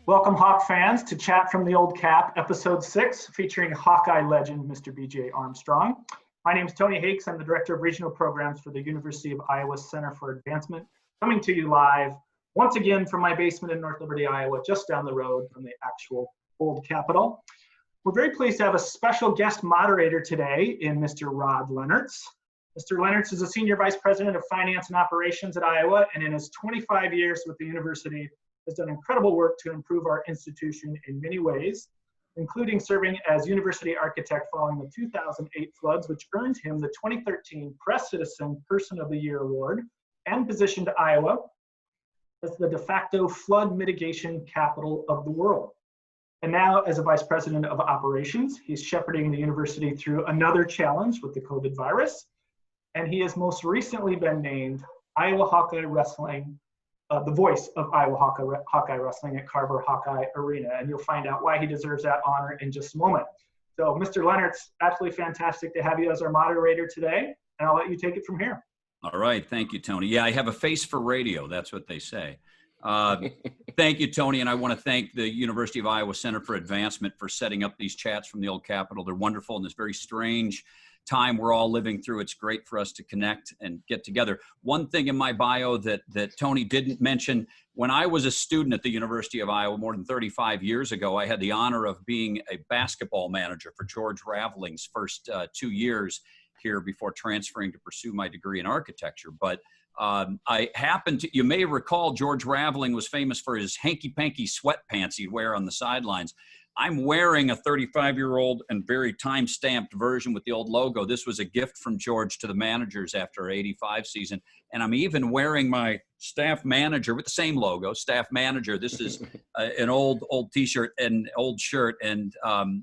Welcome, Hawk fans, to Chat from the Old Cap, Episode 6, featuring Hawkeye legend, Mr. B.J. Armstrong. My name is Tony Hakes. I'm the Director of Regional Programs for the University of Iowa Center for Advancement, coming to you live, once again, from my basement in North Liberty, Iowa, just down the road from the actual Old Capitol. We're very pleased to have a special guest moderator today in Mr. Rod Lehnertz. Mr. Lehnertz is a Senior Vice President of Finance and Operations at Iowa, and in his 25 years with the university, has done incredible work to improve our institution in many ways, including serving as university architect following the 2008 floods, which earned him the 2013 Press Citizen Person of the Year Award and positioned Iowa as the de facto flood mitigation capital of the world. And now, as a Vice President of Operations, he's shepherding the university through another challenge with the COVID virus. And he has most recently been named Iowa Hawkeye Wrestling, the voice of Iowa Hawkeye Wrestling at Carver Hawkeye Arena. And you'll find out why he deserves that honor in just a moment. So, Mr. Lehnertz, absolutely fantastic to have you as our moderator today. And I'll let you take it from here. All right. Thank you, Tony. Yeah, I have a face for radio. That's what they say. Thank you, Tony. And I want to thank the University of Iowa Center for Advancement for setting up these chats from the Old Capitol. They're wonderful in this very strange time we're all living through. It's great for us to connect and get together. One thing in my bio that Tony didn't mention, when I was a student at the University of Iowa more than 35 years ago, I had the honor of being a basketball manager for George Raveling's first 2 years here before transferring to pursue my degree in architecture. But I happened to, you may recall, George Raveling was famous for his hanky-panky sweatpants he'd wear on the sidelines. I'm wearing a 35-year-old and very time-stamped version with the old logo. This was a gift from George to the managers after our 85 season. And I'm even wearing my staff manager with the same logo, staff manager. This is an old T-shirt and old shirt. And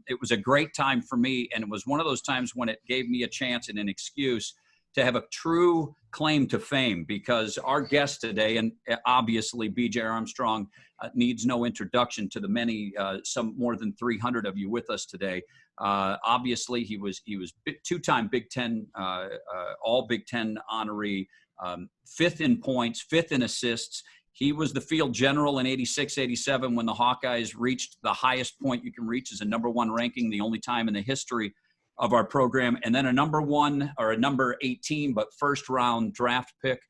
it was a great time for me. And it was one of those times when it gave me a chance and an excuse to have a true claim to fame, because our guest today, and obviously B.J. Armstrong needs no introduction to the many, some more than 300 of you with us today. Obviously, he was two-time Big Ten, all Big Ten honoree, fifth in points, fifth in assists. He was the field general in 86, 87 when the Hawkeyes reached the highest point you can reach as a #1 ranking, the only time in the history of our program, and then a #1 or a number 18, but first round draft pick.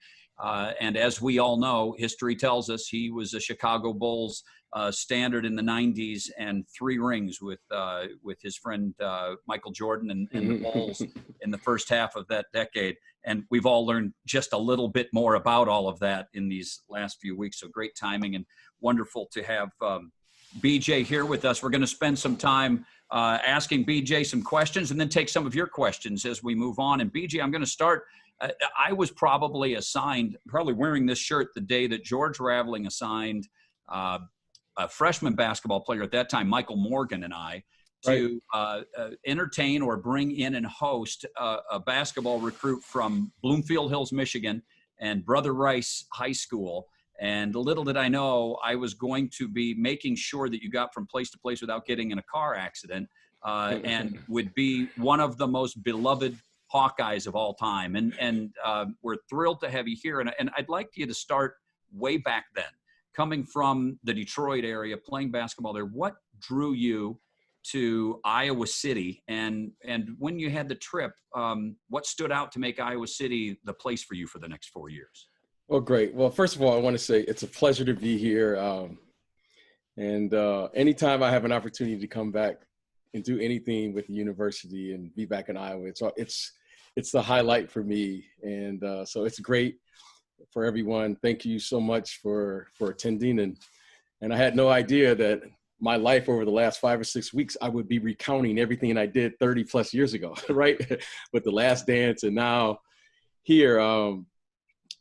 And as we all know, history tells us he was a Chicago Bulls standard in the 90s and 3 rings with his friend Michael Jordan and the Bulls in the first half of that decade. And we've all learned just a little bit more about all of that in these last few weeks. So great timing and wonderful to have BJ here with us. We're going to spend some time asking BJ some questions and then take some of your questions as we move on. And BJ, I'm going to start. I was probably wearing this shirt the day that George Raveling assigned a freshman basketball player at that time, Michael Morgan, and I, to entertain or bring in and host a basketball recruit from Bloomfield Hills, Michigan, and Brother Rice High School. And little did I know, I was going to be making sure that you got from place to place without getting in a car accident, and would be one of the most beloved Hawkeyes of all time. And we're thrilled to have you here. And I'd like you to start way back then, coming from the Detroit area, playing basketball there. What drew you to Iowa City? And when you had the trip, what stood out to make Iowa City the place for you for the next 4 years? Well, great. Well, first of all, I want to say it's a pleasure to be here. And anytime I have an opportunity to come back and do anything with the university and be back in Iowa, it's the highlight for me. And so it's great for everyone. Thank you so much for attending. And I had no idea that my life over the last 5 or 6 weeks, I would be recounting everything I did 30 plus years ago, right? With The Last Dance and now here.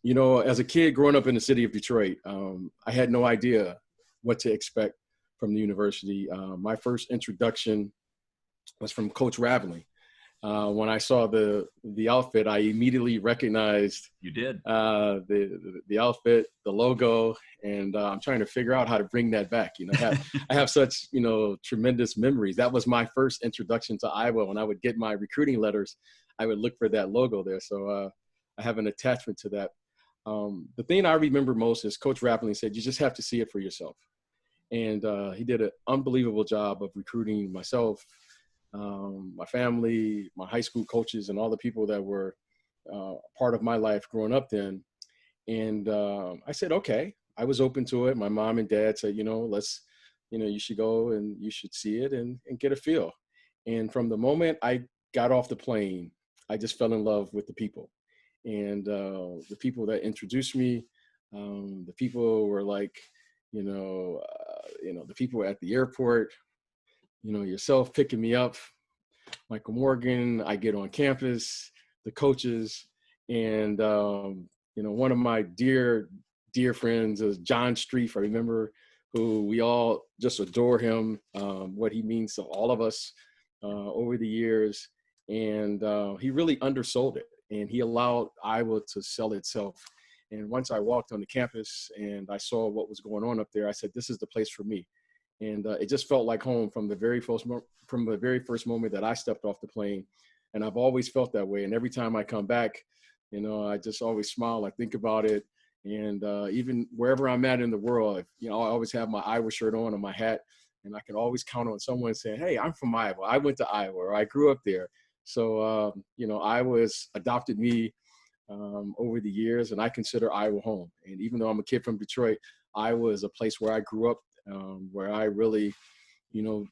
You know, as a kid growing up in the city of Detroit, I had no idea what to expect from the university. My first introduction was from Coach Raveling. When I saw the outfit, I immediately recognized you did the outfit, the logo, and I'm trying to figure out how to bring that back. You know, I have such tremendous memories. That was my first introduction to Iowa. When I would get my recruiting letters, I would look for that logo there. So I have an attachment to that. The thing I remember most is Coach Raveling said, "You just have to see it for yourself." And he did an unbelievable job of recruiting myself, my family, my high school coaches, and all the people that were part of my life growing up then. And I said, okay, I was open to it. My mom and dad said, you should go and you should see it and get a feel. And from the moment I got off the plane, I just fell in love with the people. And the people that introduced me, the people were like, the people at the airport, yourself picking me up, Michael Morgan, I get on campus, the coaches, and, one of my dear friends is John Streif. I remember, who we all just adore him, what he means to all of us over the years. And he really undersold it, and he allowed Iowa to sell itself. And once I walked on the campus and I saw what was going on up there, I said, this is the place for me. And it just felt like home from the very first moment that I stepped off the plane. And I've always felt that way. And every time I come back, I just always smile. I think about it. And even wherever I'm at in the world, I always have my Iowa shirt on and my hat. And I can always count on someone saying, hey, I'm from Iowa. I went to Iowa, or I grew up there. So, Iowa has adopted me over the years, and I consider Iowa home. And even though I'm a kid from Detroit, Iowa is a place where I grew up, where I really,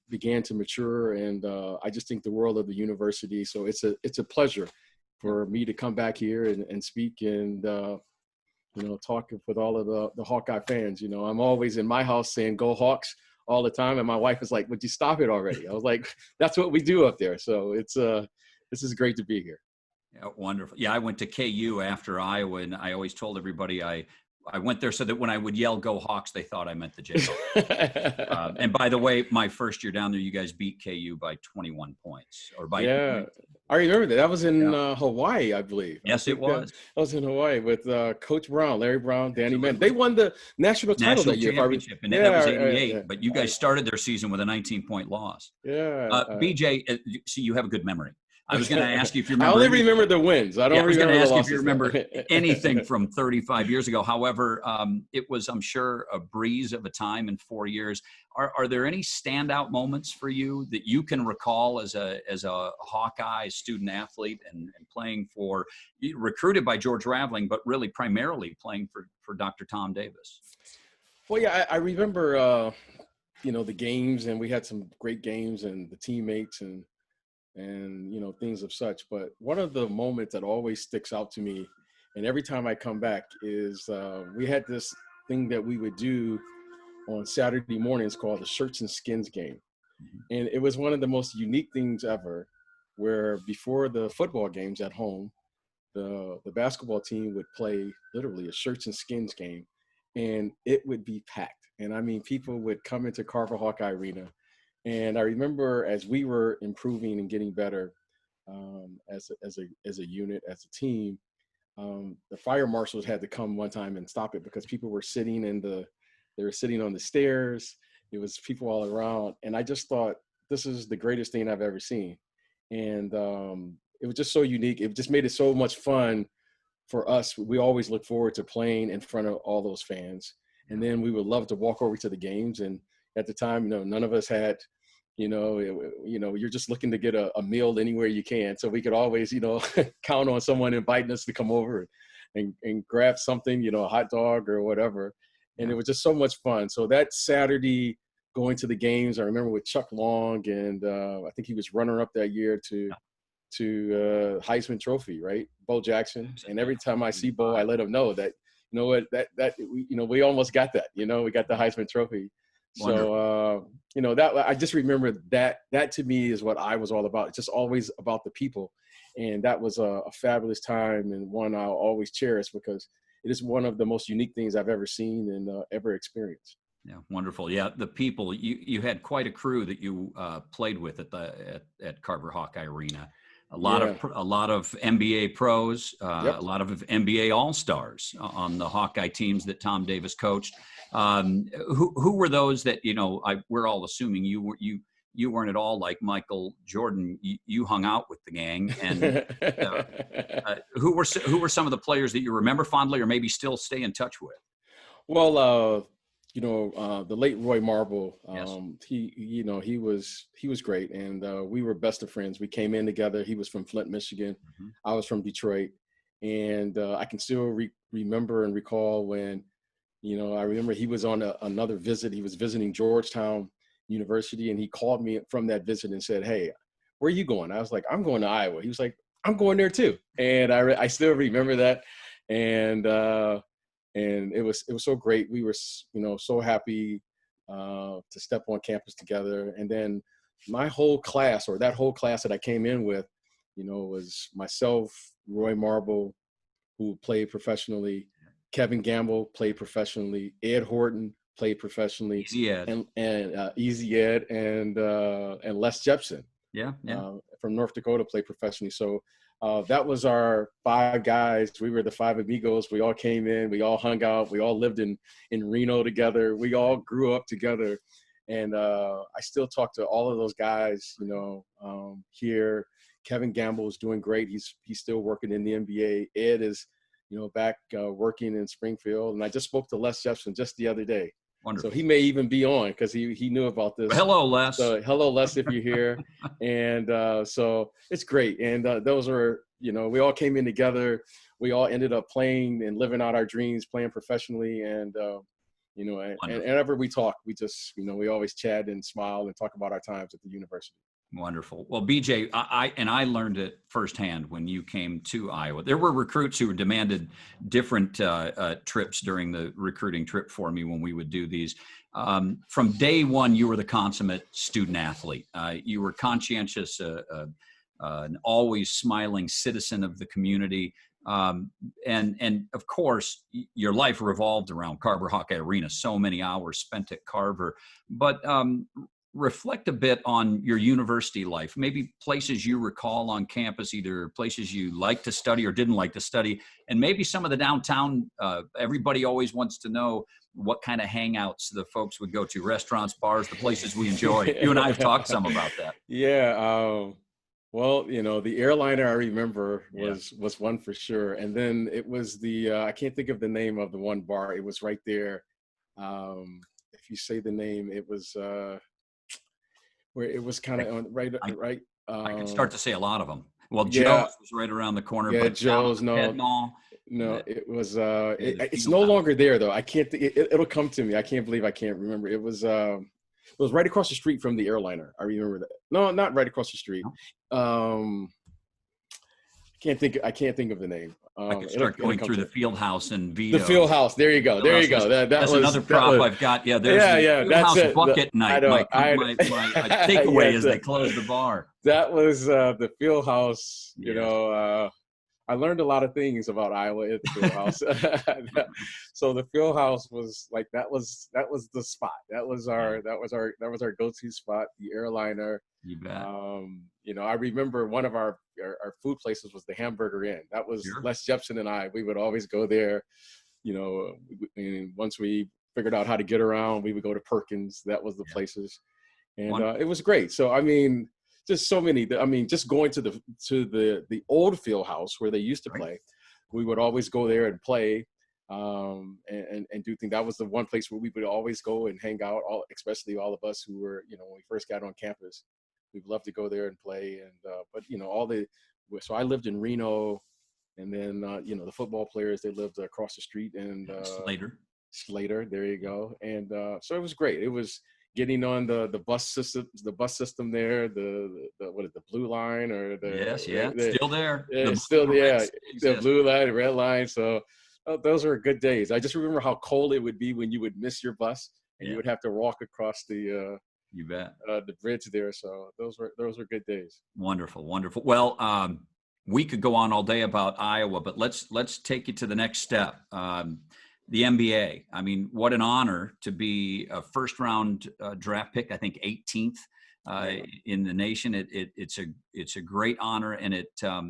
began to mature. And I just think the world of the university. So it's a pleasure for me to come back here and speak and, talk with all of the Hawkeye fans. I'm always in my house saying, go Hawks, all the time. And my wife is like, would you stop it already? I was like, that's what we do up there. So this is great to be here. Yeah, wonderful. Yeah, I went to KU after Iowa, and I always told everybody I went there so that when I would yell "Go Hawks," they thought I meant the Jayhawks. And by the way, my first year down there, you guys beat KU by 21 points, or by I remember that. That was in Hawaii, I believe. Yes, it was. That was in Hawaii with Coach Brown, Larry Brown, Danny Mann. They won the national title that year. Championship, and that was '88. But you guys started their season with a 19-point loss. Yeah. BJ, see, you have a good memory. I was going to ask you if you remember. I only remember the wins. I was going to ask you if you remember anything from 35 years ago. However, it was, I'm sure, a breeze of a time in 4 years. Are there any standout moments for you that you can recall as a Hawkeye student athlete and playing for, recruited by George Raveling, but really primarily playing for Dr. Tom Davis? Well, yeah, I remember, the games, and we had some great games, and the teammates and things of such. But one of the moments that always sticks out to me, and every time I come back, is we had this thing that we would do on Saturday mornings called the Shirts and Skins game. And it was one of the most unique things ever, where before the football games at home, the basketball team would play literally a Shirts and Skins game, and it would be packed. And I mean, people would come into Carver Hawkeye Arena. And I remember as we were improving and getting better as a unit, as a team, the fire marshals had to come one time and stop it because people were sitting they were sitting on the stairs. It was people all around. And I just thought, this is the greatest thing I've ever seen. And it was just so unique. It just made it so much fun for us. We always look forward to playing in front of all those fans. And then we would love to walk over to the games. And at the time, none of us had, you're just looking to get a meal anywhere you can. So we could always, count on someone inviting us to come over and grab something, a hot dog or whatever. And it was just so much fun. So that Saturday going to the games, I remember with Chuck Long, and I think he was runner-up that year to Heisman Trophy, right? Bo Jackson. And every time I see Bo, I let him know that, we almost got that, we got the Heisman Trophy. So, that I just remember that to me is what I was all about. It's just always about the people. And that was a fabulous time, and one I'll always cherish because it is one of the most unique things I've ever seen and ever experienced. Yeah, wonderful. Yeah, the people, you had quite a crew that you played with at Carver Hawkeye Arena. A lot of NBA pros, a lot of NBA All-Stars on the Hawkeye teams that Tom Davis coached. Who were those that we're all assuming you weren't at all like Michael Jordan. You hung out with the gang, and who were some of the players that you remember fondly, or maybe still stay in touch with? Well, the late Roy Marble, Yes. he was great. And we were best of friends. We came in together. He was from Flint, Michigan. Mm-hmm. I was from Detroit. And I can still remember and recall when, I remember he was on another visit. He was visiting Georgetown University, and he called me from that visit and said, "Hey, where are you going?" I was like, "I'm going to Iowa." He was like, "I'm going there too." And I still remember that. And it was so great. We were, so happy to step on campus together. And then my whole class, or that whole class that I came in with, was myself, Roy Marble, who played professionally, Kevin Gamble played professionally, Ed Horton played professionally, Easy Ed. and Easy Ed, and Les Jepson, Yeah. from North Dakota, played professionally. So that was our 5 guys. We were the 5 amigos. We all came in, we all hung out, we all lived in Reno together. We all grew up together. And I still talk to all of those guys, here. Kevin Gamble is doing great. He's still working in the NBA. Ed is, back working in Springfield. And I just spoke to Les Jepson just the other day. Wonderful. So he may even be on, because he knew about this. Hello, Les. So hello, Les, if you're here. And so it's great. And those are, we all came in together. We all ended up playing and living out our dreams, playing professionally. And, and whenever we talk, we just, we always chat and smile and talk about our times at the university. Wonderful. Well, BJ, I learned it firsthand when you came to Iowa. There were recruits who demanded different trips during the recruiting trip for me when we would do these. From day one, you were the consummate student athlete. You were conscientious, an always smiling citizen of the community. And of course, your life revolved around Carver Hawkeye Arena. So many hours spent at Carver. But reflect a bit on your university life, maybe places you recall on campus, either places you like to study or didn't like to study, and maybe some of the downtown. Everybody always wants to know what kind of hangouts the folks would go to, restaurants, bars, the places we enjoy. You and I have talked some about that. Yeah. Well, the airliner I remember was one for sure. And then it was I can't think of the name of the one bar. It was right there. If you say the name, it was, where it was kind of on right. I could start to say a lot of them. Well, Yeah. Joe's was right around the corner. Yeah, but Joe's, no, it was. It's no longer there though. I can't. It'll come to me. I can't believe I can't remember. It was right across the street from the airliner. I remember that. No, not right across the street. I can't think of the name. I could start going through the field house and Vito. The field house. There you go. There you go. That's another prop I've got. Yeah, there's the field house it. bucket night. My takeaway is they closed the bar. That was the field house. I learned a lot of things about Iowa at the field house. So the field house was like that was the spot. That was our go-to spot. The airliner. You bet. I remember one of our food places was the Hamburger Inn. That was Les Jepson and I. We would always go there. And once we figured out how to get around, we would go to Perkins. That was the places, and it was great. So just so many. Just going to the old field house where they used to play, we would always go there and play, and do things. That was the one place where we would always go and hang out. Especially all of us who were, when we first got on campus, we'd love to go there and play. And so I lived in Reno, and then the football players, they lived across the street, and Slater. There you go. And so it was great. It was getting on the bus system there, the blue line or still there. The blue line, red line. So those were good days. I just remember how cold it would be when you would miss your bus and you would have to walk across the bridge there. So those were good days. Wonderful. Well, we could go on all day about Iowa, but let's take you to the next step. The NBA. I mean, what an honor to be a first-round draft pick. I think 18th in the nation. It's a great honor. And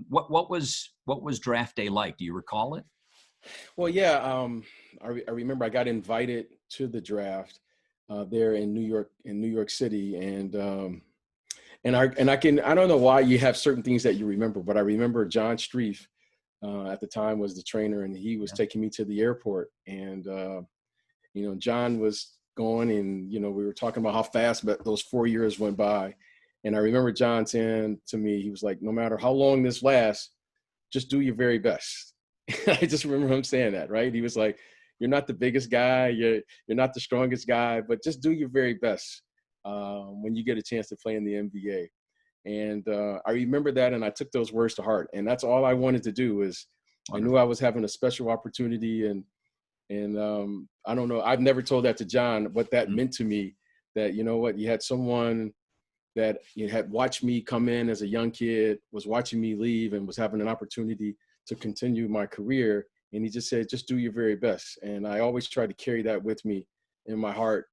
what was draft day like? Do you recall it? Well, yeah. I remember I got invited to the draft there in New York City, and I don't know why you have certain things that you remember, but I remember John Streif. At the time was the trainer, and he was taking me to the airport, and John was going, and, you know, we were talking about how fast those 4 years went by. And I remember John saying to me, he was like, no matter how long this lasts, just do your very best. I just remember him saying that, right? He was like, you're not the biggest guy, you're not the strongest guy, but just do your very best when you get a chance to play in the NBA. And I remember that, and I took those words to heart. And that's all I wanted to do. Is I knew I was having a special opportunity, and I don't know, I've never told that to John, what that meant to me, that, you know what, you had someone that you had watched me come in as a young kid, was watching me leave, and was having an opportunity to continue my career. And he just said, just do your very best. And I always tried to carry that with me in my heart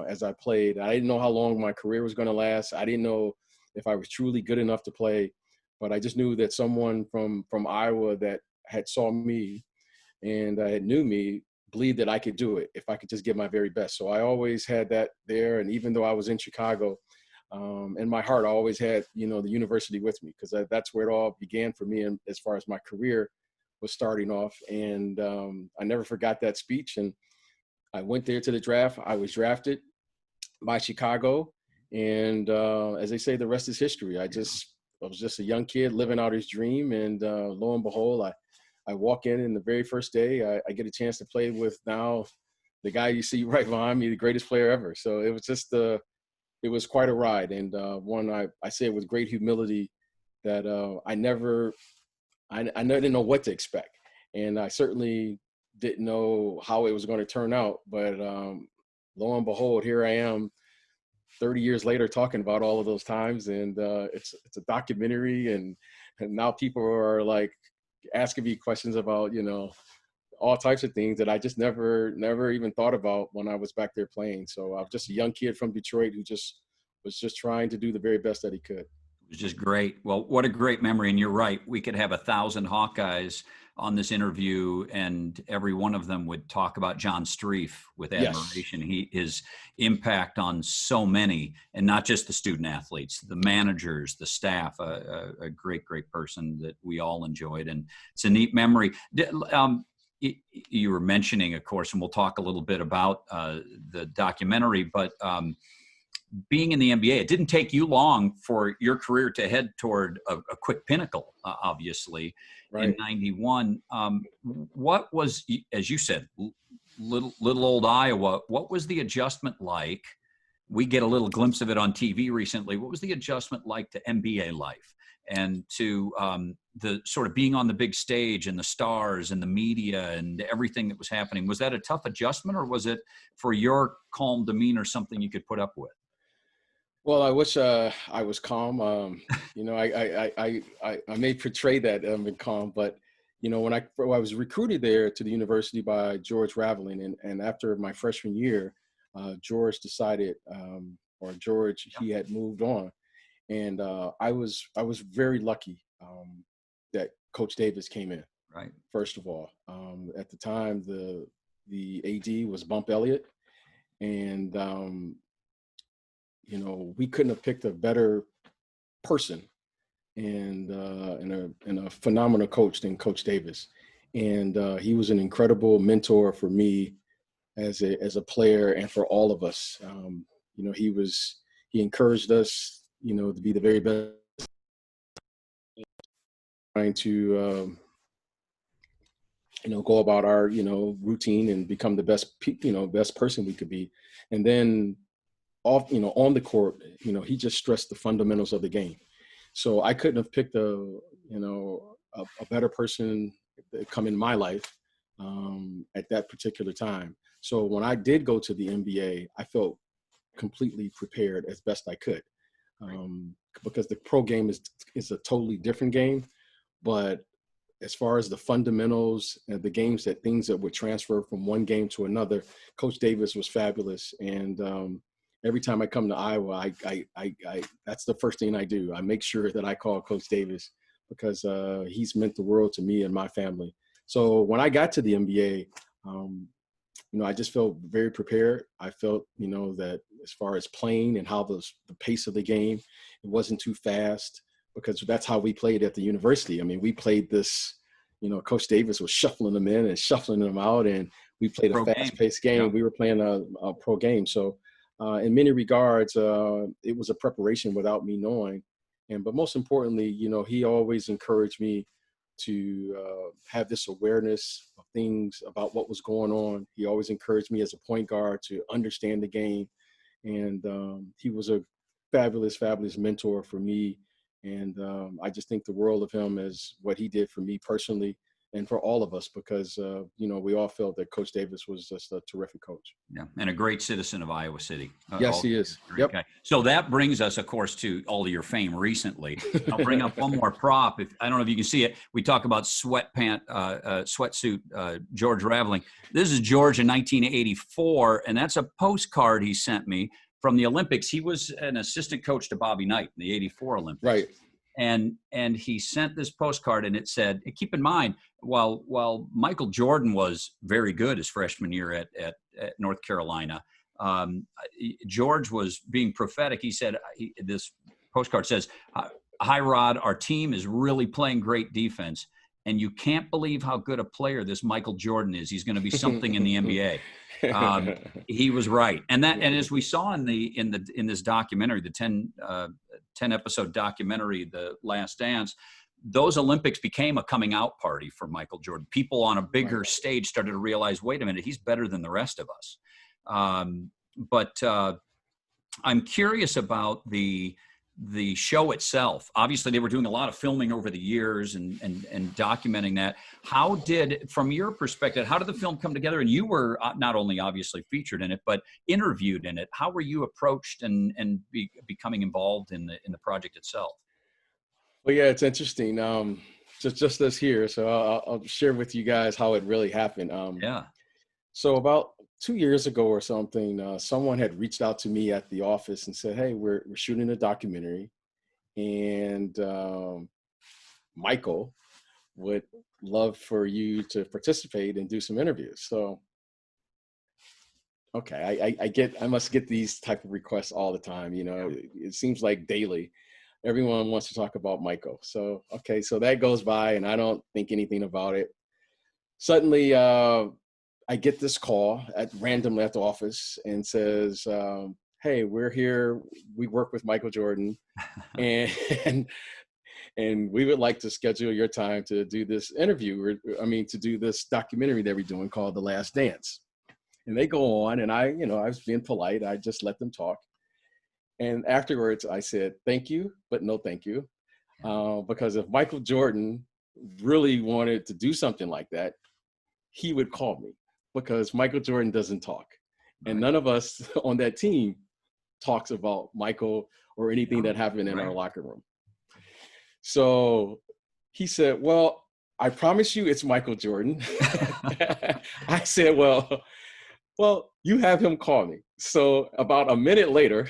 as I played. I didn't know how long my career was going to last. I didn't know if I was truly good enough to play, but I just knew that someone from Iowa that had saw me and knew me believed that I could do it if I could just give my very best. So I always had that there. And even though I was in Chicago, in my heart, I always had, you know, the university with me, because that's where it all began for me. And as far as my career was starting off, and I never forgot that speech. And I went there to the draft. I was drafted by Chicago. And as they say, the rest is history. I was just a young kid living out his dream. And lo and behold, I walk in the very first day, I get a chance to play with now the guy you see right behind me, the greatest player ever. So it was just it was quite a ride. And one, I say it with great humility that I didn't know what to expect. And I certainly didn't know how it was going to turn out. But lo and behold, here I am 30 years later talking about all of those times. And it's a documentary. And now people are like asking me questions about, you know, all types of things that I just never even thought about when I was back there playing. So I'm just a young kid from Detroit who was just trying to do the very best that he could. It was just great. Well, what a great memory. And you're right. We could have 1,000 Hawkeyes on this interview, and every one of them would talk about John Streif with admiration. Yes. His impact on so many, and not just the student athletes, the managers, the staff, a great, great person that we all enjoyed. And it's a neat memory. You were mentioning, of course, and we'll talk a little bit about the documentary, but being in the NBA, it didn't take you long for your career to head toward a quick pinnacle, obviously, right. In 91. What was, as you said, little old Iowa, what was the adjustment like? We get a little glimpse of it on TV recently. What was the adjustment like to NBA life and to the sort of being on the big stage and the stars and the media and everything that was happening? Was that a tough adjustment, or was it, for your calm demeanor, something you could put up with? Well, I wish I was calm. You know, I may portray that being calm, but you know, when I was recruited there to the university by George Raveling, and after my freshman year, George decided, he had moved on, and I was very lucky that Coach Davis came in. Right. First of all, at the time, the AD was Bump Elliott, and you know, we couldn't have picked a better person and a phenomenal coach than Coach Davis. And he was an incredible mentor for me as a player and for all of us. You know, he encouraged us, you know, to be the very best, trying to, you know, go about our, you know, routine and become the best person we could be. And then on the court, you know, he just stressed the fundamentals of the game. So I couldn't have picked a better person to come in my life at that particular time. So when I did go to the NBA, I felt completely prepared as best I could, because the pro game is a totally different game. But as far as the fundamentals and the things that would transfer from one game to another, Coach Davis was fabulous. And every time I come to Iowa, I that's the first thing I do. I make sure that I call Coach Davis, because he's meant the world to me and my family. So when I got to the NBA, you know, I just felt very prepared. I felt, you know, that as far as playing and how the pace of the game, it wasn't too fast, because that's how we played at the university. I mean, we played this, you know, Coach Davis was shuffling them in and shuffling them out, and we played a Pro game. fast-paced game. Yeah. We were playing a pro game. So in many regards, it was a preparation without me knowing. But most importantly, you know, he always encouraged me to have this awareness of things about what was going on. He always encouraged me as a point guard to understand the game. And he was a fabulous, fabulous mentor for me. And I just think the world of him as what he did for me personally and for all of us, because, you know, we all felt that Coach Davis was just a terrific coach. Yeah, and a great citizen of Iowa City. Yes, he is. Yep. Okay. So that brings us, of course, to all of your fame recently. I'll bring up one more prop. I don't know if you can see it. We talk about sweatsuit, George Raveling. This is George in 1984, and that's a postcard he sent me from the Olympics. He was an assistant coach to Bobby Knight in the '84 Olympics. Right. And he sent this postcard, and it said, keep in mind, while Michael Jordan was very good his freshman year at North Carolina, George was being prophetic. He said, this postcard says, "Hi, Rod, our team is really playing great defense, and you can't believe how good a player this Michael Jordan is. He's going to be something in the NBA." He was right, and as we saw in this documentary, the 10 episode documentary, The Last Dance, those Olympics became a coming out party for Michael Jordan. People on a bigger stage started to realize, wait a minute, he's better than the rest of us. But I'm curious about the show itself. Obviously, they were doing a lot of filming over the years and documenting that. How did, from your perspective, how did the film come together? And you were not only obviously featured in it, but interviewed in it. How were you approached and becoming involved in the project itself? Well, yeah, it's interesting. Just this here. So I'll share with you guys how it really happened. Yeah. So about 2 years ago or something, someone had reached out to me at the office and said, "Hey, we're shooting a documentary, and Michael would love for you to participate and do some interviews." So, okay, I must get these type of requests all the time. You know, it seems like daily. Everyone wants to talk about Michael. So, okay, so that goes by, and I don't think anything about it. Suddenly, I get this call randomly at the office and says, "Hey, we're here. We work with Michael Jordan, and we would like to schedule your time to do this interview. To do this documentary that we're doing called The Last Dance." And they go on, and I was being polite. I just let them talk. And afterwards, I said, "Thank you, but no thank you," because if Michael Jordan really wanted to do something like that, he would call me, because Michael Jordan doesn't talk. And none of us on that team talks about Michael or anything that happened in our locker room. So he said, "Well, I promise you it's Michael Jordan." I said, well, you have him call me. So about a minute later,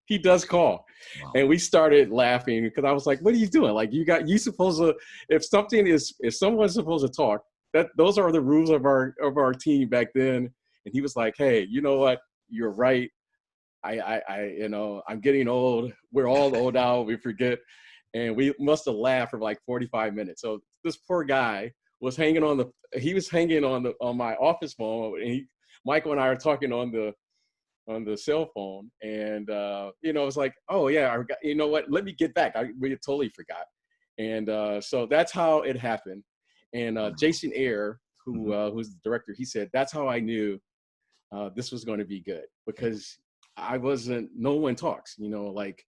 he does call. Wow. And we started laughing because I was like, "What are you doing? Like, if someone's supposed to talk, those are the rules of our team back then." And he was like, "Hey, you know what? You're right. I'm getting old. We're all old now. We forget." And we must have laughed for like 45 minutes. So this poor guy was hanging on my office phone, and Michael and I are talking on the cell phone, and it's like, "Oh yeah, you know what? Let me get back. We totally forgot." And so that's how it happened. And Jason Ayer, who's the director, he said, "That's how I knew this was going to be good, because no one talks, like,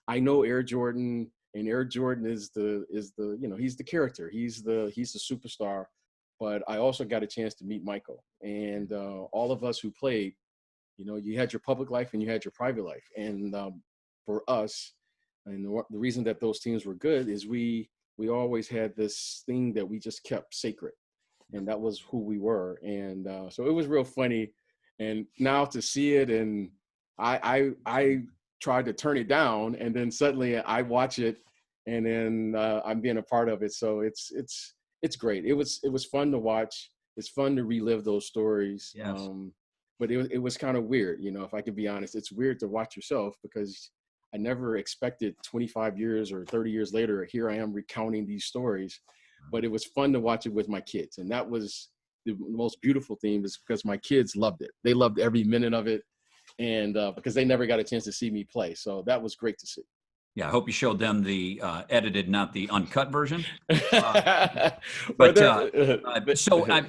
I know Air Jordan, and Air Jordan is he's the character, he's the superstar, but I also got a chance to meet Michael, and all of us who played, you had your public life and you had your private life, and for us, and the reason that those teams were good is we always had this thing that we just kept sacred, and that was who we were. And so it was real funny. And now to see it, and I tried to turn it down, and then suddenly I watch it, and then I'm being a part of it. So it's great. It was fun to watch. It's fun to relive those stories. Yes. But it was kind of weird, if I can be honest. It's weird to watch yourself, because I never expected 25 years or 30 years later, here I am recounting these stories. But it was fun to watch it with my kids. And that was the most beautiful thing is because my kids loved it. They loved every minute of it. And because they never got a chance to see me play. So that was great to see. Yeah, I hope you showed them the edited, not the uncut version.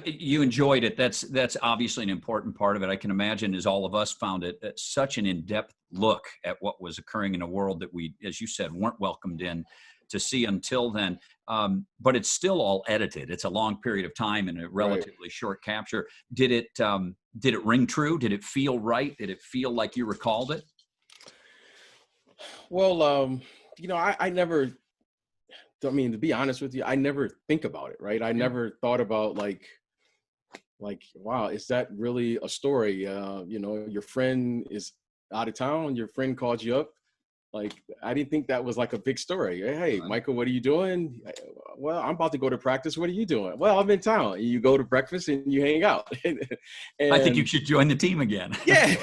You enjoyed it. That's obviously an important part of it. I can imagine, as all of us found it, such an in-depth look at what was occurring in a world that we, as you said, weren't welcomed in to see until then. But it's still all edited. It's a long period of time and a relatively short capture. Did it ring true? Did it feel right? Did it feel like you recalled it? Well, I never, to be honest with you, I never think about it, right? I never thought about like, wow, is that really a story? Your friend is out of town, your friend called you up. Like, I didn't think that was like a big story. Hey, Michael, what are you doing? Well, I'm about to go to practice. What are you doing? Well, I'm in town. And you go to breakfast and you hang out. And, I think you should join the team again. Yeah.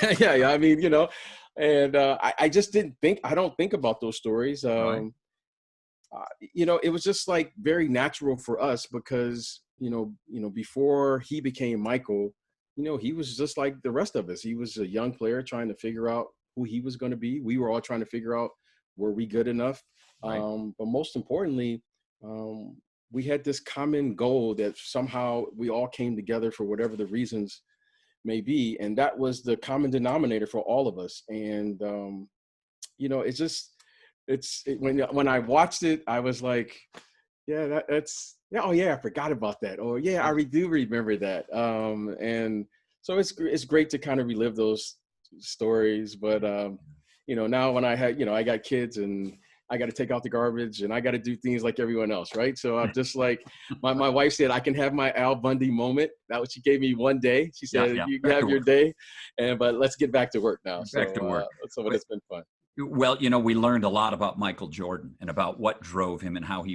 And I just didn't think, I don't think about those stories. It was just like very natural for us because, before he became Michael, he was just like the rest of us. He was a young player trying to figure out who he was going to be. We were all trying to figure out, were we good enough? Right. But most importantly, we had this common goal that somehow we all came together for whatever the reasons may be. And that was the common denominator for all of us. And, when I watched it, I was like, yeah, I forgot about that. Or yeah, I do remember that. And so it's great to kind of relive those stories. But, now when I got kids and I got to take out the garbage and I got to do things like everyone else. Right. So I'm just like, my wife said, I can have my Al Bundy moment. That was, she gave me one day. She said, you can have your day, but let's get back to work now. Back to work. So it's been fun. Well, we learned a lot about Michael Jordan and about what drove him and how he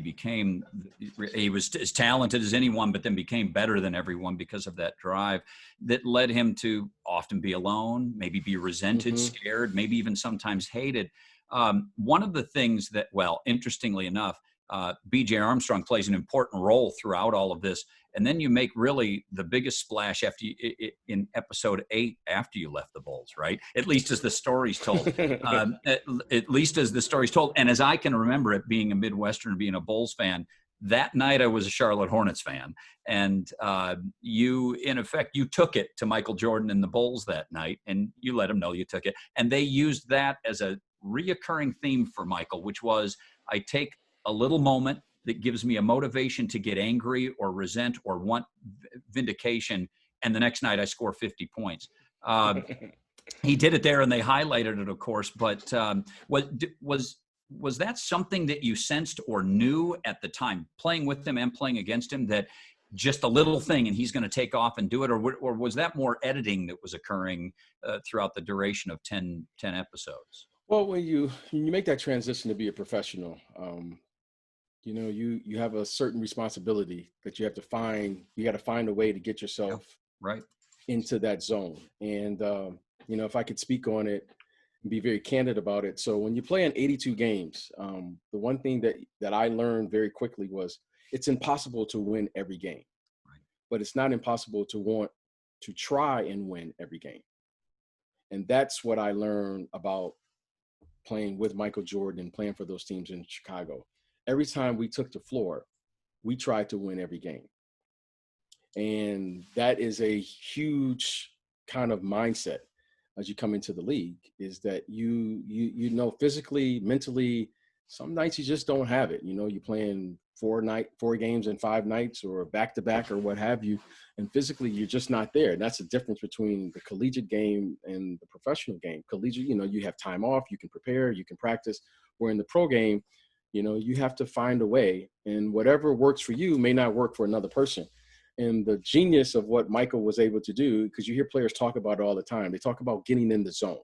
was as talented as anyone, but then became better than everyone because of that drive that led him to often be alone, maybe be resented, scared, maybe even sometimes hated. One of the things that, interestingly enough, BJ Armstrong plays an important role throughout all of this. And then you make really the biggest splash in episode 8 after you left the Bulls, right? At least as the story's told. At least as the story's told. And as I can remember it, being a Midwesterner, being a Bulls fan, that night I was a Charlotte Hornets fan. And you took it to Michael Jordan and the Bulls that night, and you let him know you took it. And they used that as a reoccurring theme for Michael, which was, I take a little moment that gives me a motivation to get angry or resent or want vindication, and the next night I score 50 points. He did it there, and they highlighted it, of course. But was that something that you sensed or knew at the time, playing with him and playing against him, that just a little thing and he's going to take off and do it, or was that more editing that was occurring throughout the duration of 10 episodes? Well, when you make that transition to be a professional, you have a certain responsibility that you have to find. You got to find a way to get yourself into that zone. And, if I could speak on it and be very candid about it. So when you play in 82 games, the one thing that I learned very quickly was it's impossible to win every game, but it's not impossible to want to try and win every game. And that's what I learned about playing with Michael Jordan and playing for those teams in Chicago. Every time we took the floor, we tried to win every game. And that is a huge kind of mindset as you come into the league, is that you physically, mentally, some nights you just don't have it. You're playing 4 games in 5 nights or back-to-back or what have you. And physically, you're just not there. And that's the difference between the collegiate game and the professional game. Collegiate, you have time off, you can prepare, you can practice. Where in the pro game, you have to find a way, and whatever works for you may not work for another person. And the genius of what Michael was able to do, because you hear players talk about it all the time, they talk about getting in the zone.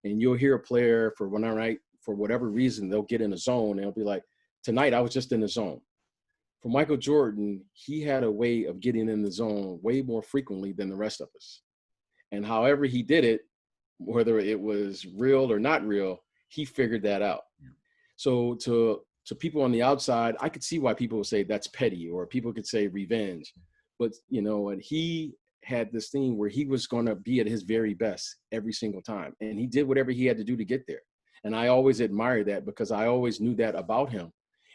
And you'll hear a player for whatever reason, they'll get in a zone and they'll be like, tonight I was just in the zone. For Michael Jordan, he had a way of getting in the zone way more frequently than the rest of us. And however he did it, whether it was real or not real, he figured that out. Yeah. So to people on the outside, I could see why people would say that's petty, or people could say revenge. but, you know, and he had this thing where he was going to be at his very best every single time. And he did whatever he had to do to get there. And I always admired that because I always knew that about him.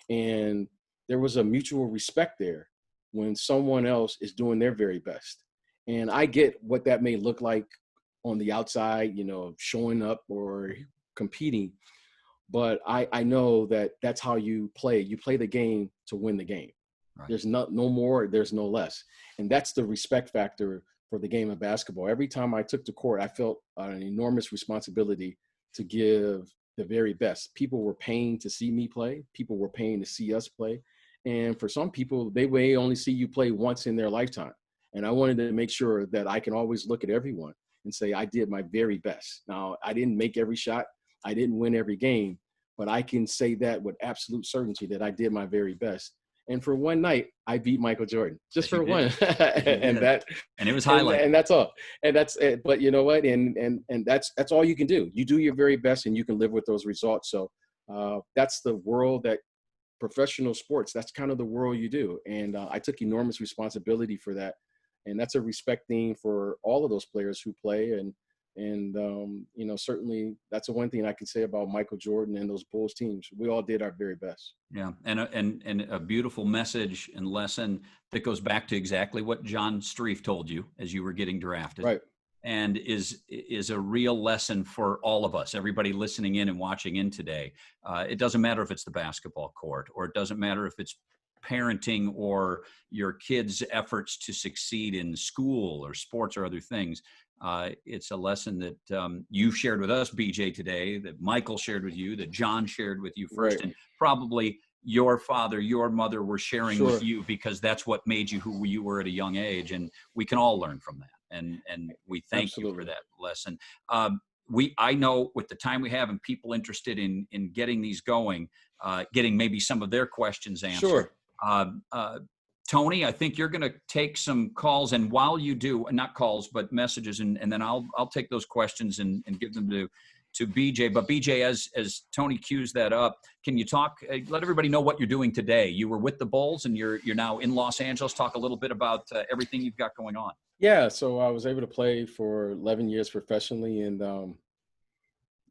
And there was a mutual respect there when someone else is doing their very best. And I get what that may look like on the outside, you know, showing up or competing. But I know that that's how you play. You play the game to win the game. Right. There's no more, there's no less. And that's the respect factor for the game of basketball. Every time I took the court, I felt an enormous responsibility to give the very best. People were paying to see me play. People were paying to see us play. And for some people, they may only see you play once in their lifetime. And I wanted to make sure that I can always look at everyone and say, I did my very best. Now, I didn't make every shot. I didn't win every game, but I can say that with absolute certainty that I did my very best. And for one night, I beat Michael Jordan, just for one. And it was highlighted. And that's all. And that's it. But you know what? And that's all you can do. You do your very best, and you can live with those results. So that's the world that professional sports. That's kind of the world you do. And I took enormous responsibility for that. And that's a respect thing for all of those players who play. And you know, certainly that's the one thing I can say about Michael Jordan and those Bulls teams. We all did our very best. Yeah, and a beautiful message and lesson that goes back to exactly what John Streif told you as you were getting drafted. Right. And is a real lesson for all of us, everybody listening in and watching in today. It doesn't matter if it's the basketball court, or it doesn't matter if it's parenting or your kids' efforts to succeed in school or sports or other things. It's a lesson that you shared with us, BJ, today, that Michael shared with you, that John shared with you first, right. And probably your father, your mother were sharing Sure. with you, because that's what made you who you were at a young age. And we can all learn from that. And we thank Absolutely. you for that lesson. I know with the time we have and people interested in getting these going, getting maybe some of their questions answered. Sure. Tony, I think you're going to take some calls, and while you do, not calls, but messages, and then I'll take those questions and give them to BJ. But BJ, as Tony cues that up, can you talk? Let everybody know what you're doing today. You were with the Bulls, and you're now in Los Angeles. Talk a little bit about everything you've got going on. Yeah, so I was able to play for 11 years professionally, and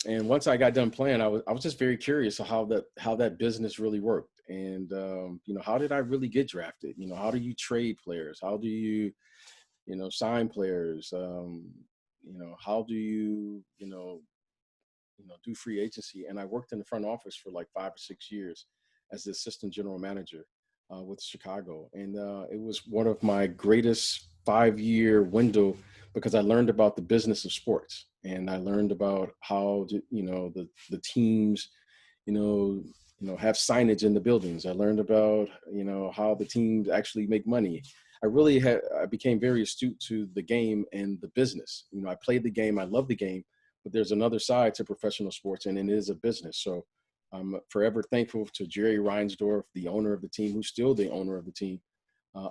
once I got done playing, I was just very curious how that business really worked. And, you know, how did I really get drafted? You know, how do you trade players? How do you, you know, sign players? You know, how do you, do free agency? And I worked in the front office for like 5 or 6 years as the assistant general manager with Chicago. And it was one of my greatest 5-year window because I learned about the business of sports. And I learned about how, the teams, have signage in the buildings. I learned about, how the teams actually make money. I became very astute to the game and the business. You know, I played the game, I love the game, but there's another side to professional sports, and it is a business. So I'm forever thankful to Jerry Reinsdorf, the owner of the team, who's still the owner of the team,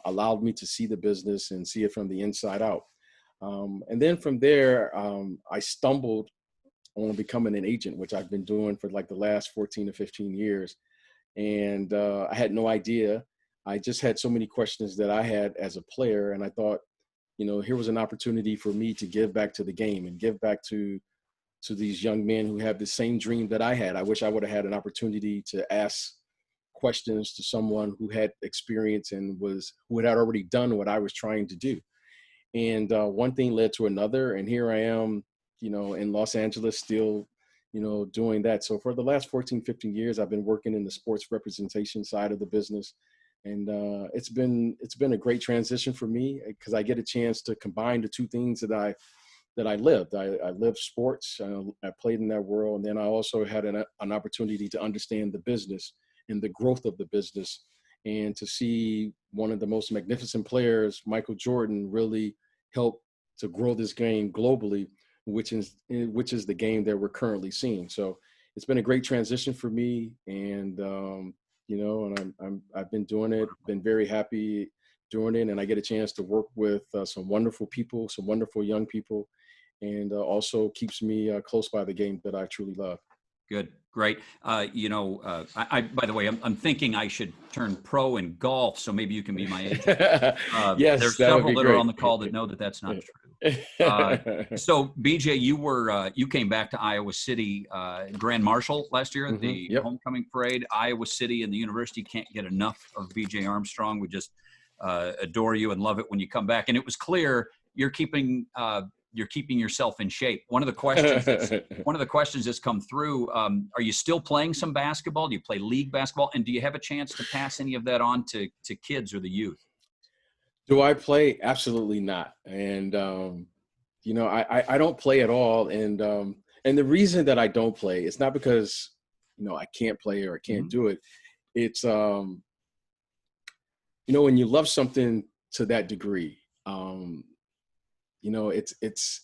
allowed me to see the business and see it from the inside out. And then from there, I stumbled on becoming an agent, which I've been doing for like the last 14 to 15 years. And I had no idea. I just had so many questions that I had as a player. And I thought, here was an opportunity for me to give back to the game and give back to these young men who have the same dream that I had. I wish I would have had an opportunity to ask questions to someone who had experience and who had already done what I was trying to do. And one thing led to another. And here I am, in Los Angeles, still, doing that. So for the last 14, 15 years, I've been working in the sports representation side of the business. And it's been a great transition for me because I get a chance to combine the two things that I lived. I lived sports. I played in that world. And then I also had an opportunity to understand the business and the growth of the business, and to see one of the most magnificent players, Michael Jordan, really help to grow this game globally, which is the game that we're currently seeing. So it's been a great transition for me, and and I've been doing it, been very happy doing it, and I get a chance to work with some wonderful people, some wonderful young people, and also keeps me close by the game that I truly love. Good. Great. By the way, I'm thinking I should turn pro in golf, so maybe you can be my agent. Yes, There's that would several be that are great. on the call that know that that's not true. So BJ, you came back to Iowa City, Grand Marshal last year at the Yep. homecoming parade. Iowa City and the university can't get enough of BJ Armstrong. We just adore you and love it when you come back. And it was clear you're keeping yourself in shape. One of the questions that's come through. Are you still playing some basketball? Do you play league basketball? And do you have a chance to pass any of that on to kids or the youth? Do I play? Absolutely not. And I don't play at all. And the reason that I don't play, it's not because I can't play or I can't do it. It's when you love something to that degree,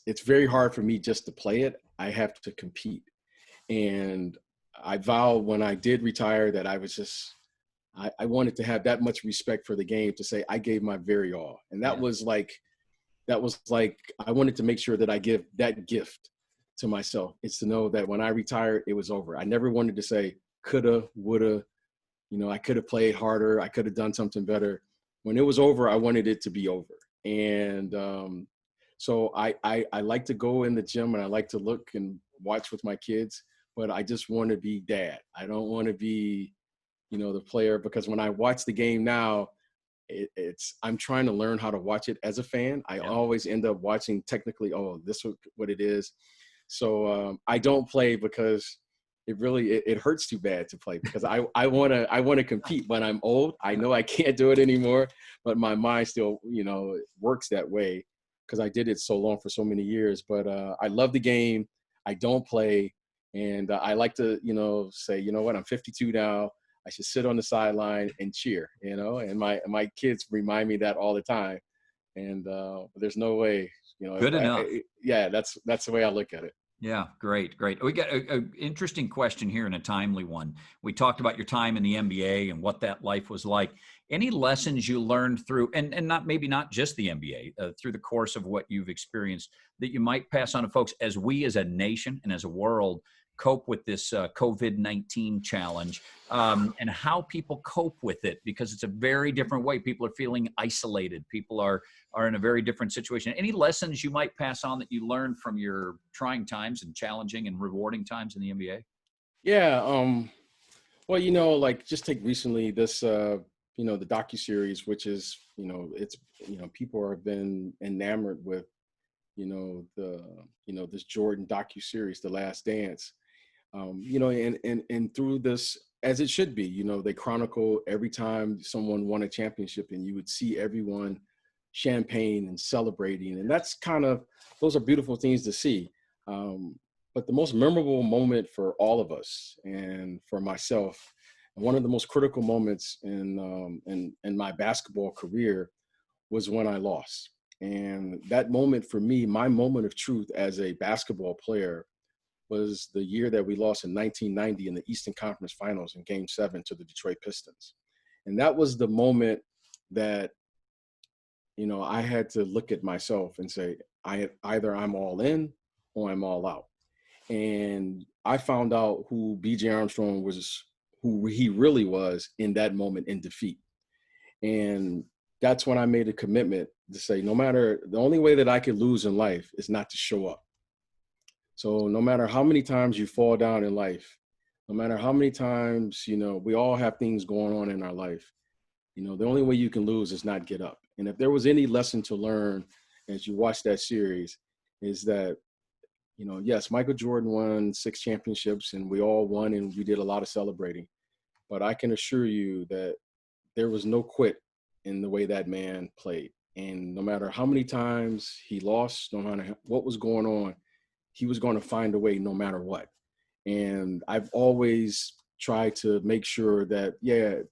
it's very hard for me just to play it. I have to compete. And I vowed when I did retire that I was I wanted to have that much respect for the game to say I gave my very all. And that was like I wanted to make sure that I give that gift to myself. It's to know that when I retired, it was over. I never wanted to say coulda, woulda, I could have played harder. I could have done something better. When it was over, I wanted it to be over. And so I like to go in the gym and I like to look and watch with my kids, but I just want to be dad. I don't want to be, the player, because when I watch the game now, I'm trying to learn how to watch it as a fan. I always end up watching technically, this is what it is. So I don't play because it hurts too bad to play, because I want to compete when I'm old. I know I can't do it anymore, but my mind still, works that way because I did it so long for so many years. But I love the game. I don't play. And I like to, say, you know what, I'm 52 now. I should sit on the sideline and cheer, and my kids remind me that all the time. And there's no way, Good enough. That's the way I look at it. Yeah, great. We got an interesting question here and a timely one. We talked about your time in the NBA and what that life was like. Any lessons you learned through, and not just the NBA, through the course of what you've experienced that you might pass on to folks as we as a nation and as a world cope with this COVID-19 challenge, and how people cope with it, because it's a very different way. People are feeling isolated. People are in a very different situation. Any lessons you might pass on that you learned from your trying times and challenging and rewarding times in the NBA? Yeah. Well, like just take recently this, the docuseries, which is, it's, people have been enamored with, this Jordan docuseries, The Last Dance. And through this, as it should be, they chronicle every time someone won a championship, and you would see everyone champagne and celebrating. And those are beautiful things to see. But the most memorable moment for all of us and for myself, and one of the most critical moments in my basketball career, was when I lost. And that moment for me, my moment of truth as a basketball player, was the year that we lost in 1990 in the Eastern Conference Finals in Game 7 to the Detroit Pistons. And that was the moment that, I had to look at myself and say, either I'm all in or I'm all out. And I found out who BJ Armstrong was, who he really was in that moment in defeat. And that's when I made a commitment to say, the only way that I could lose in life is not to show up. So no matter how many times you fall down in life, no matter how many times, we all have things going on in our life, the only way you can lose is not get up. And if there was any lesson to learn as you watch that series, is that, yes, Michael Jordan won 6 championships and we all won and we did a lot of celebrating. But I can assure you that there was no quit in the way that man played. And no matter how many times he lost, no matter what was going on, he was going to find a way no matter what. And I've always tried to make sure that,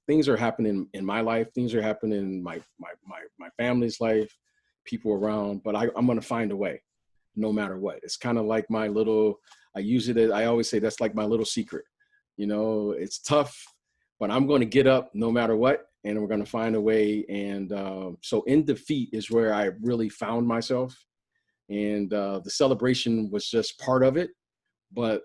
things are happening in my life. Things are happening in my family's life, people around, but I'm going to find a way no matter what. It's kind of like I always say that's like my little secret. It's tough, but I'm going to get up no matter what, and we're going to find a way. And so in defeat is where I really found myself. And the celebration was just part of it. But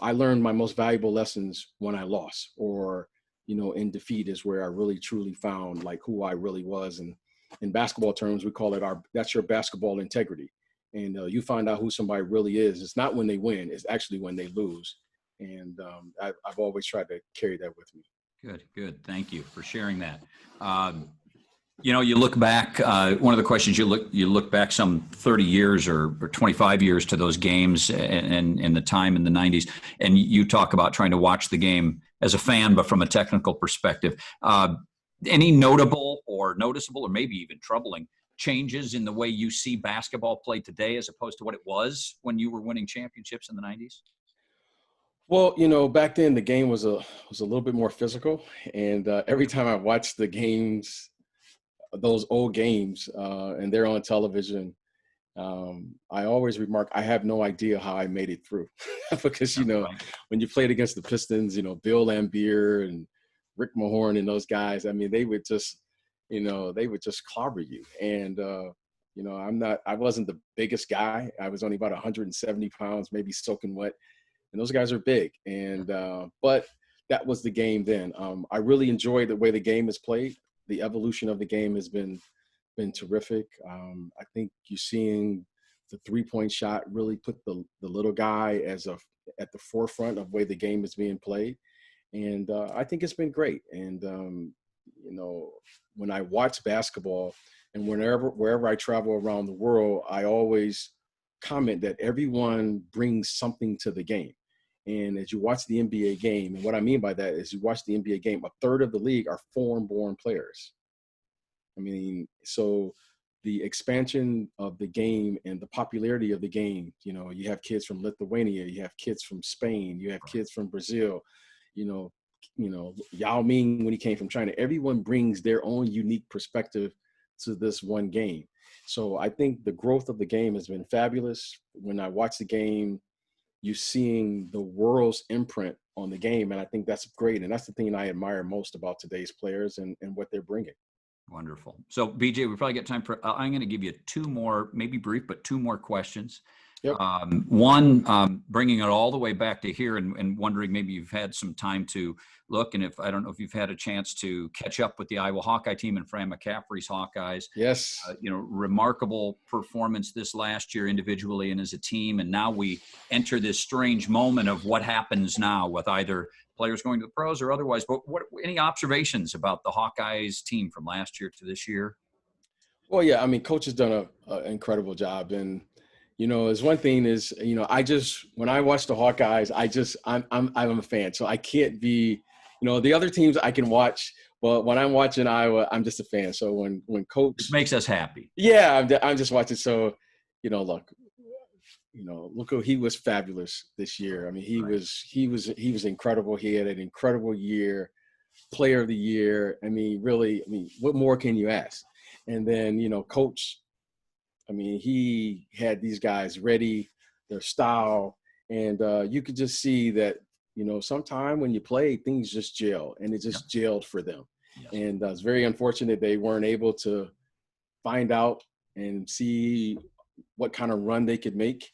I learned my most valuable lessons when I lost, or, in defeat is where I really truly found like who I really was. And in basketball terms, we call it that's your basketball integrity. And you find out who somebody really is. It's not when they win, it's actually when they lose. And I've always tried to carry that with me. Good. Thank you for sharing that. You look back, one of the questions you look back some 30 years or 25 years to those games and the time in the 90s, and you talk about trying to watch the game as a fan, but from a technical perspective. Any notable or noticeable or maybe even troubling changes in the way you see basketball played today as opposed to what it was when you were winning championships in the 90s? Well, back then the game was a little bit more physical, and every time I watched the games, those old games, and they're on television, I always remark, I have no idea how I made it through. Because, when you played against the Pistons, Bill Laimbeer and Rick Mahorn and those guys, I mean, they would just clobber you. And, I wasn't the biggest guy. I was only about 170 pounds, maybe soaking wet. And those guys are big. And, but that was the game then. I really enjoyed the way the game is played. The evolution of the game has been terrific. I think you're seeing the 3-point shot really put the little guy at the forefront of the way the game is being played. And I think it's been great. And, when I watch basketball and wherever I travel around the world, I always comment that everyone brings something to the game. And as you watch the NBA game, and what I mean by that is you watch the NBA game, a third of the league are foreign-born players. I mean, so the expansion of the game and the popularity of the game, you have kids from Lithuania, you have kids from Spain, you have kids from Brazil, Yao Ming when he came from China. Everyone brings their own unique perspective to this one game. So I think the growth of the game has been fabulous. When I watch the game, you're seeing the world's imprint on the game, and I think that's great. And that's the thing I admire most about today's players and what they're bringing. Wonderful. So, BJ, we probably get time for, I'm going to give you 2 more, maybe brief, but 2 more questions. Yep. One, bringing it all the way back to here and wondering maybe you've had some time to look, and I don't know if you've had a chance to catch up with the Iowa Hawkeye team and Fran McCaffrey's Hawkeyes. Yes. Remarkable performance this last year individually and as a team. And now we enter this strange moment of what happens now with either players going to the pros or otherwise. But any observations about the Hawkeyes team from last year to this year? Well, yeah, I mean, coach has done an incredible job. And, as one thing is, when I watch the Hawkeyes, I'm a fan. So I can't be, the other teams I can watch, but when I'm watching Iowa, I'm just a fan. So when coach. This makes us happy. Yeah, I'm just watching. So, look, he was fabulous this year. I mean, he was incredible. He had an incredible year, player of the year. I mean, really, what more can you ask? And then, coach, he had these guys ready, their style, and you could just see that, sometime when you play, things just gel, and it just gelled for them. Yes. And it's very unfortunate they weren't able to find out and see what kind of run they could make,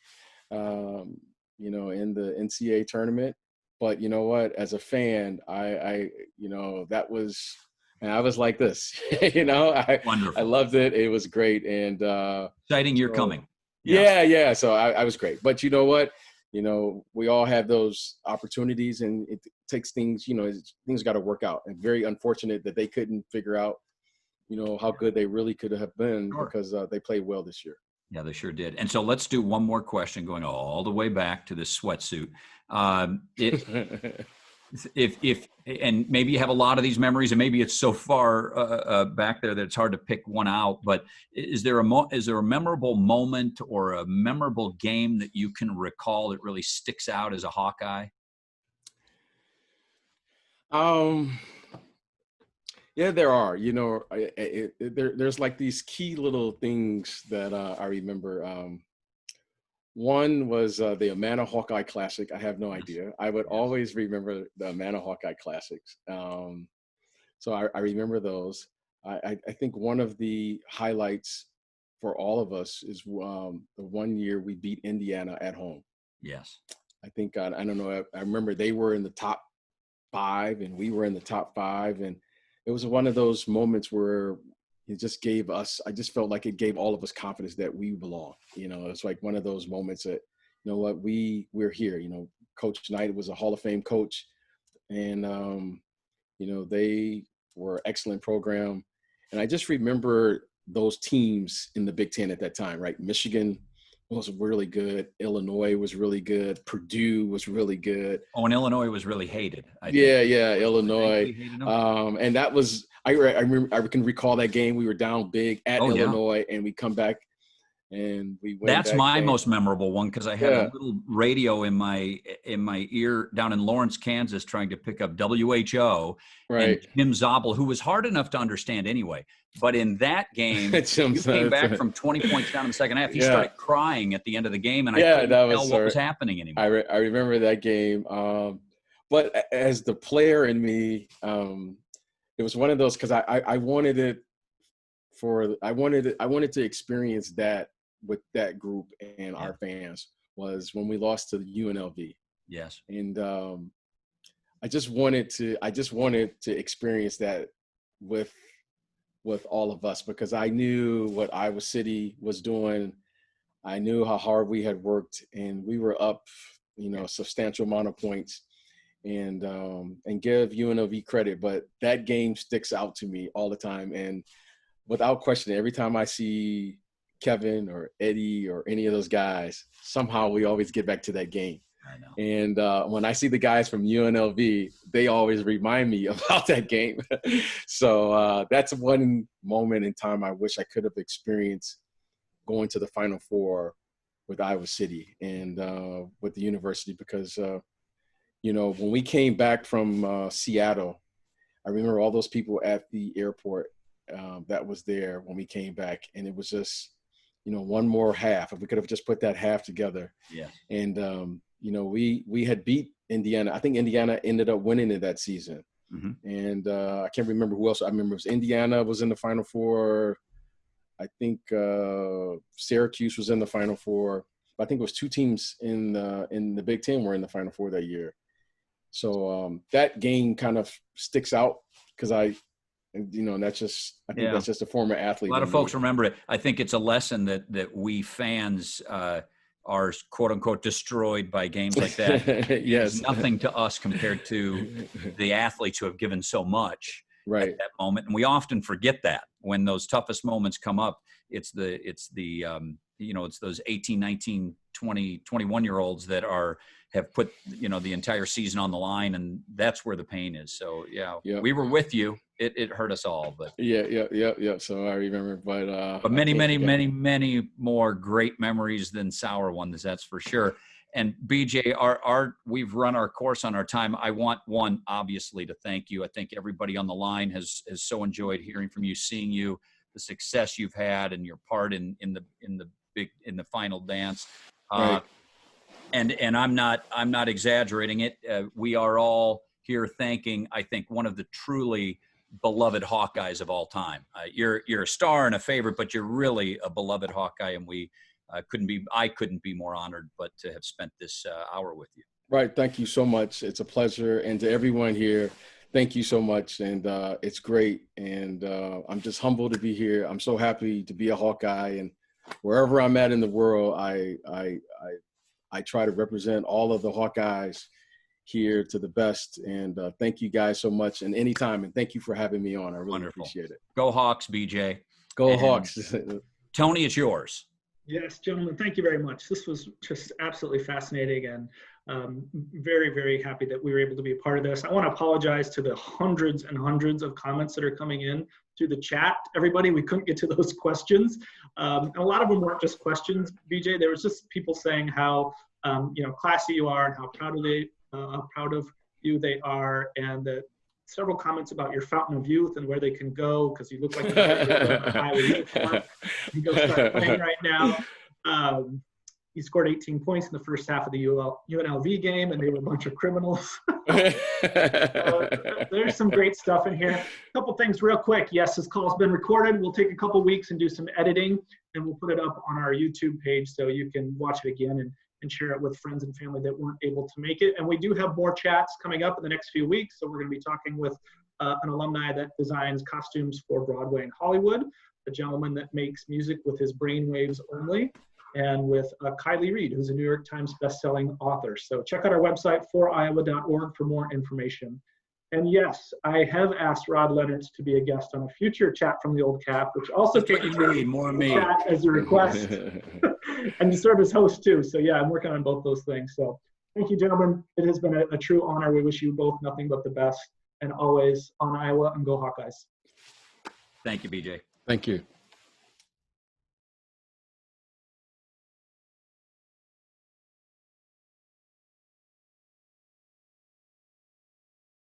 in the NCAA tournament. But you know what? As a fan, I was like this, Wonderful. I loved it. It was great. And exciting year coming. Yeah. So I was great. But you know what? We all have those opportunities, and it takes things, things got to work out. And very unfortunate that they couldn't figure out, how good they really could have been. Sure. Because they played well this year. Yeah, they sure did. And so let's do one more question going all the way back to this sweatsuit. If and maybe you have a lot of these memories, and maybe it's so far back there that it's hard to pick one out. But is there a memorable moment or a memorable game that you can recall that really sticks out as a Hawkeye? Yeah, there are. There's like these key little things that I remember. One was the Amana Hawkeye Classic. I have no idea. I would always remember the Amana Hawkeye Classics. So I remember those. I think one of the highlights for all of us is the one year we beat Indiana at home. Yes. I think, I don't know, I remember they were in the top 5 and we were in the top 5. And it was one of those moments where it just gave us, I just felt like it gave all of us confidence that we belong. You know, it's like one of those moments that, you know what, we're here. You know, Coach Knight was a Hall of Fame coach, and, you know, they were an excellent program. And I just remember those teams in the Big Ten at that time, right? Michigan was really good. Illinois was really good. Purdue was really good. Oh, and Illinois was really hated. Yeah, Illinois. And that was, I remember, I can recall that game. We were down big at Illinois, and we come back and we win. That's that my game. Most memorable one, because I had a little radio in my ear down in Lawrence, Kansas, trying to pick up WHO and Jim Zabel, who was hard enough to understand anyway. But in that game, you came back from 20 points down in the second half. He started crying at the end of the game, and I couldn't tell what was happening anymore. I remember that game. But as the player in me, it was one of those, because I wanted it I wanted to experience that with that group and our fans, was when we lost to the UNLV. Yes. And I just wanted to experience that with all of us, because I knew what Iowa City was doing. I knew how hard we had worked, and we were up, you know, a substantial amount of points, and give UNLV credit. But that game sticks out to me all the time. And without question, every time I see Kevin or Eddie or any of those guys, somehow we always get back to that game. I know. And when I see the guys from UNLV, they always remind me about that game. So that's one moment in time I wish I could have experienced, going to the Final Four with Iowa City and with the university, because, you know, when we came back from Seattle, I remember all those people at the airport that was there when we came back, and it was just, you know, one more half. If we could have just put that half together. Yeah. And, you know, we had beat Indiana. I think Indiana ended up winning it that season. Mm-hmm. And I can't remember who else. I remember it was Indiana was in the Final Four. I think Syracuse was in the Final Four. I think it was 2 teams in the Big Ten were in the Final Four that year. So that game kind of sticks out, because you know, that's just, I think that's just a former athlete. A lot of folks remember it. I think it's a lesson that we fans are, quote unquote, destroyed by games like that. Yes. It's nothing to us compared to the athletes who have given so much at that moment. And we often forget that when those toughest moments come up. It's the you know, it's those 18, 19, 20, 21-year-olds that have put, you know, the entire season on the line, and that's where the pain is. So we were with you. It hurt us all, but So I remember, but many more great memories than sour ones, that's for sure. And BJ, we've run our course on our time. I want obviously to thank you. I think everybody on the line has so enjoyed hearing from you, seeing you, the success you've had, and your part in the final dance. And I'm not exaggerating it. We are all here thanking, I think, one of the truly beloved Hawkeyes of all time. You're a star and a favorite, but you're really a beloved Hawkeye, and I couldn't be more honored but to have spent this hour with you. Right. Thank you so much. It's a pleasure. And to everyone here, thank you so much. And it's great. And I'm just humbled to be here. I'm so happy to be a Hawkeye, and wherever I'm at in the world, I try to represent all of the Hawkeyes here to the best. And thank you guys so much. And anytime. And thank you for having me on. I really appreciate it. Go Hawks, BJ. Go Hawks. Tony, it's yours. Yes, gentlemen, thank you very much. This was just absolutely fascinating, and very, very happy that we were able to be a part of this. I want to apologize to the hundreds and hundreds of comments that are coming in through the chat. Everybody, we couldn't get to those questions. And a lot of them weren't just questions, BJ. There was just people saying how classy you are and how proud of you they are, and that several comments about your fountain of youth and where they can go, because you look like an Iowa uniform. You go start playing right now. You scored 18 points in the first half of the UNLV game, and they were a bunch of criminals. So there's some great stuff in here. A couple things real quick. Yes, this call's been recorded. We'll take a couple weeks and do some editing, and we'll put it up on our YouTube page so you can watch it again and and share it with friends and family that weren't able to make it. And we do have more chats coming up in the next few weeks. So we're going to be talking with an alumni that designs costumes for Broadway and Hollywood, a gentleman that makes music with his brainwaves only, and with Kylie Reed, who's a New York Times bestselling author. So check out our website, foriowa.org, for more information. And yes, I have asked Rod Lehnertz to be a guest on a future Chat from the Old Cap, which also That's what you need, more of me. chat as a request, and to serve as host too. So yeah, I'm working on both those things. So thank you, gentlemen. It has been a true honor. We wish you both nothing but the best, and always on Iowa, and go Hawkeyes. Thank you, BJ. Thank you.